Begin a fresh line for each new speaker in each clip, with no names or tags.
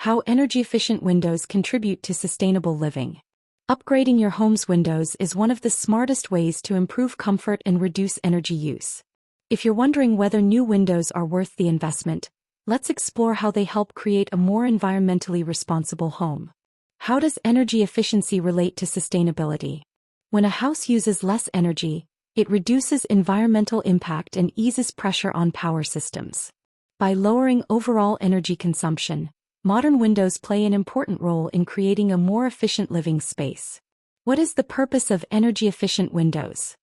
How energy-efficient windows contribute to sustainable living. Upgrading your home's windows is one of the smartest ways to improve comfort and reduce energy use. If you're wondering whether new windows are worth the investment, let's explore how they help create a more environmentally responsible home. How does energy efficiency relate to sustainability? When a house uses less energy, it reduces environmental impact and eases pressure on power systems. By lowering overall energy consumption, modern windows play an important role in creating a more efficient living space. What is the purpose of energy-efficient windows?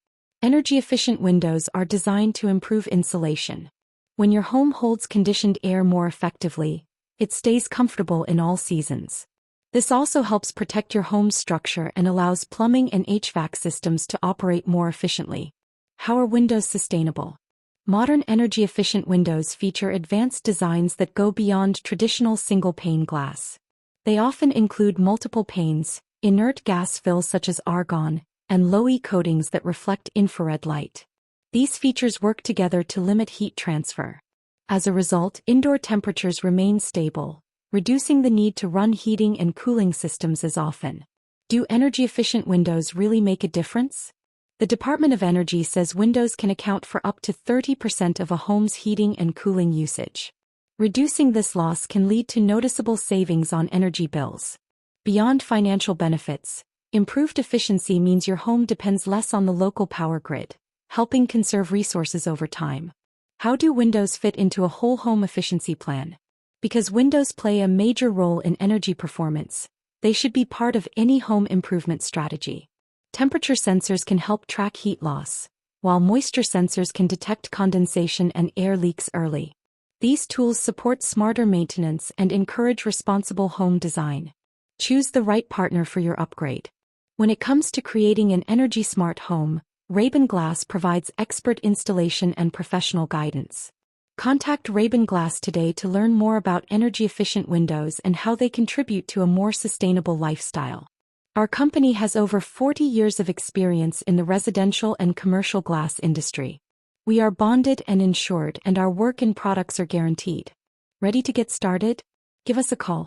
Energy-efficient windows are designed to improve insulation. When your home holds conditioned air more effectively, it stays comfortable in all seasons. This also helps protect your home's structure and allows plumbing and HVAC systems to operate more efficiently. How are windows sustainable? Modern energy-efficient windows feature advanced designs that go beyond traditional single-pane glass. They often include multiple panes, inert gas fills such as argon, and low-E coatings that reflect infrared light. These features work together to limit heat transfer. As a result, indoor temperatures remain stable, reducing the need to run heating and cooling systems as often. Do energy-efficient windows really make a difference? The Department of Energy says windows can account for up to 30% of a home's heating and cooling usage. Reducing this loss can lead to noticeable savings on energy bills. Beyond financial benefits, improved efficiency means your home depends less on the local power grid, helping conserve resources over time. How do windows fit into a whole home efficiency plan? Because windows play a major role in energy performance, they should be part of any home improvement strategy. Temperature sensors can help track heat loss, while moisture sensors can detect condensation and air leaks early. These tools support smarter maintenance and encourage responsible home design. Choose the right partner for your upgrade. When it comes to creating an energy-smart home, Raben Glass provides expert installation and professional guidance. Contact Raben Glass today to learn more about energy-efficient windows and how they contribute to a more sustainable lifestyle. Our company has over 40 years of experience in the residential and commercial glass industry. We are bonded and insured, and our work and products are guaranteed. Ready to get started? Give us a call.